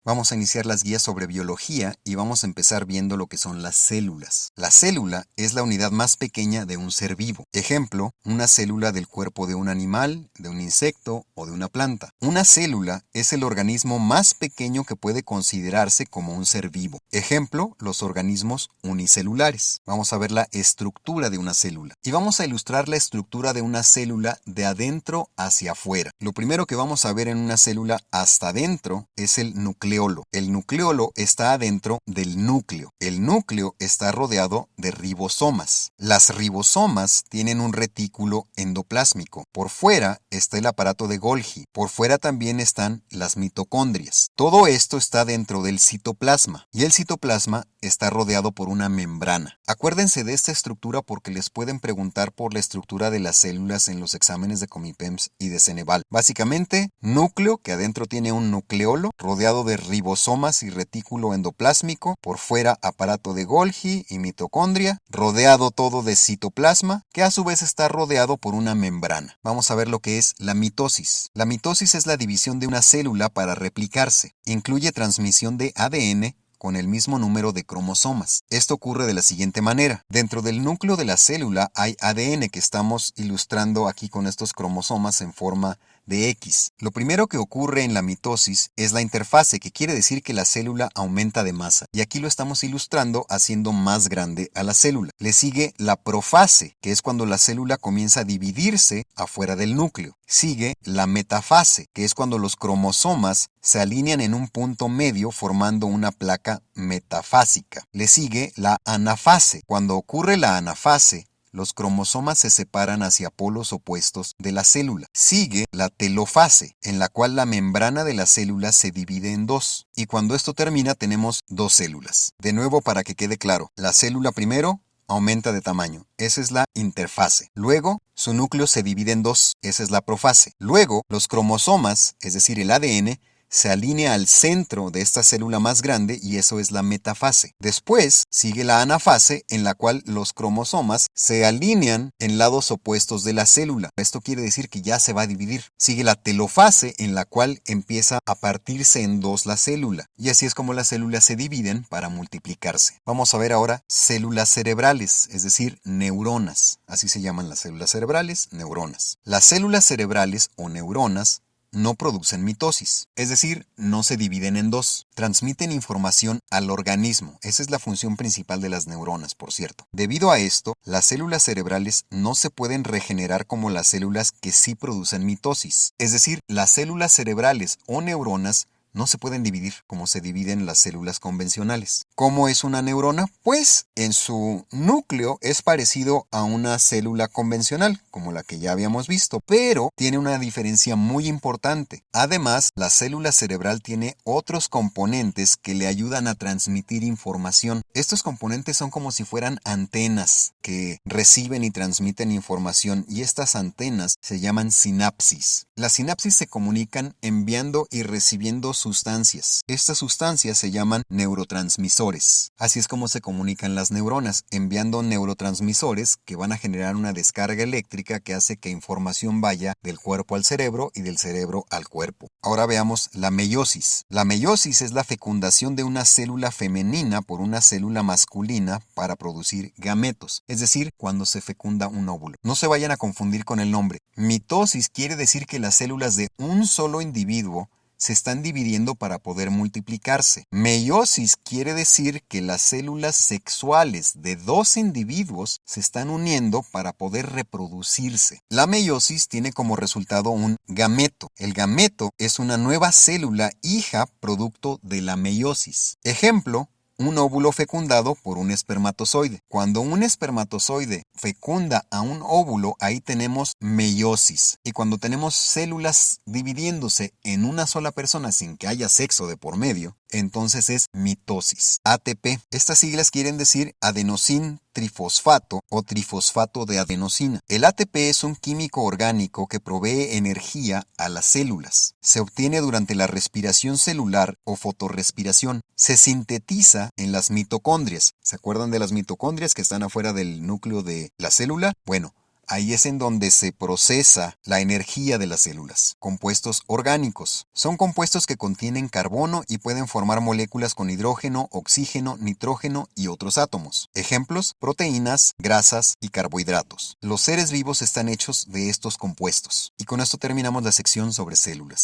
Vamos a iniciar las guías sobre biología y vamos a empezar viendo lo que son las células. La célula es la unidad más pequeña de un ser vivo. Ejemplo, una célula del cuerpo de un animal, de un insecto o de una planta. Una célula es el organismo más pequeño que puede considerarse como un ser vivo. Ejemplo, los organismos unicelulares. Vamos a ver la estructura de una célula. Y vamos a ilustrar la estructura de una célula de adentro hacia afuera. Lo primero que vamos a ver en una célula hasta adentro es el nucleolo. El nucleolo está adentro del núcleo. El núcleo está rodeado de ribosomas. Las ribosomas tienen un retículo endoplásmico. Por fuera está el aparato de Golgi. Por fuera también están las mitocondrias. Todo esto está dentro del citoplasma. Y el citoplasma está rodeado por una membrana. Acuérdense de esta estructura porque les pueden preguntar por la estructura de las células en los exámenes de Comipems y de Ceneval. Básicamente, núcleo que adentro tiene un nucleolo rodeado de ribosomas y retículo endoplásmico, por fuera aparato de Golgi y mitocondria, rodeado todo de citoplasma, que a su vez está rodeado por una membrana. Vamos a ver lo que es la mitosis. La mitosis es la división de una célula para replicarse. Incluye transmisión de ADN con el mismo número de cromosomas. Esto ocurre de la siguiente manera. Dentro del núcleo de la célula hay ADN que estamos ilustrando aquí con estos cromosomas en forma de X. Lo primero que ocurre en la mitosis es la interfase, que quiere decir que la célula aumenta de masa. Y aquí lo estamos ilustrando haciendo más grande a la célula. Le sigue la profase, que es cuando la célula comienza a dividirse afuera del núcleo. Sigue la metafase, que es cuando los cromosomas se alinean en un punto medio formando una placa metafásica. Le sigue la anafase. Cuando ocurre la anafase, los cromosomas se separan hacia polos opuestos de la célula. Sigue la telofase, en la cual la membrana de la célula se divide en dos. Y cuando esto termina tenemos dos células. De nuevo, para que quede claro, la célula primero aumenta de tamaño. Esa es la interfase. Luego, su núcleo se divide en dos. Esa es la profase. Luego, los cromosomas, es decir, el ADN, se alinea al centro de esta célula más grande y eso es la metafase. Después sigue la anafase, en la cual los cromosomas se alinean en lados opuestos de la célula. Esto quiere decir que ya se va a dividir. Sigue la telofase, en la cual empieza a partirse en dos la célula. Y así es como las células se dividen para multiplicarse. Vamos a ver ahora células cerebrales, es decir, neuronas. Así se llaman las células cerebrales, neuronas. Las células cerebrales o neuronas no producen mitosis, es decir, no se dividen en dos. Transmiten información al organismo. Esa es la función principal de las neuronas, por cierto. Debido a esto, las células cerebrales no se pueden regenerar como las células que sí producen mitosis. Es decir, las células cerebrales o neuronas no se pueden dividir como se dividen las células convencionales. ¿Cómo es una neurona? Pues en su núcleo es parecido a una célula convencional, como la que ya habíamos visto, pero tiene una diferencia muy importante. Además, la célula cerebral tiene otros componentes que le ayudan a transmitir información. Estos componentes son como si fueran antenas que reciben y transmiten información, y estas antenas se llaman sinapsis. Las sinapsis se comunican enviando y recibiendo sustancias. Estas sustancias se llaman neurotransmisores. Así es como se comunican las neuronas, enviando neurotransmisores que van a generar una descarga eléctrica que hace que información vaya del cuerpo al cerebro y del cerebro al cuerpo. Ahora veamos la meiosis. La meiosis es la fecundación de una célula femenina por una célula masculina para producir gametos, es decir, cuando se fecunda un óvulo. No se vayan a confundir con el nombre. Mitosis quiere decir que las células de un solo individuo se están dividiendo para poder multiplicarse. Meiosis quiere decir que las células sexuales de dos individuos se están uniendo para poder reproducirse. La meiosis tiene como resultado un gameto. El gameto es una nueva célula hija producto de la meiosis. Ejemplo, un óvulo fecundado por un espermatozoide. Cuando un espermatozoide fecunda a un óvulo, ahí tenemos meiosis. Y cuando tenemos células dividiéndose en una sola persona sin que haya sexo de por medio, entonces es mitosis. ATP. Estas siglas quieren decir adenosin trifosfato o trifosfato de adenosina. El ATP es un químico orgánico que provee energía a las células. Se obtiene durante la respiración celular o fotorrespiración. Se sintetiza en las mitocondrias. ¿Se acuerdan de las mitocondrias que están afuera del núcleo de la célula? Bueno, Ahí es en donde se procesa la energía de las células. Compuestos orgánicos. Son compuestos que contienen carbono y pueden formar moléculas con hidrógeno, oxígeno, nitrógeno y otros átomos. Ejemplos: proteínas, grasas y carbohidratos. Los seres vivos están hechos de estos compuestos. Y con esto terminamos la sección sobre células.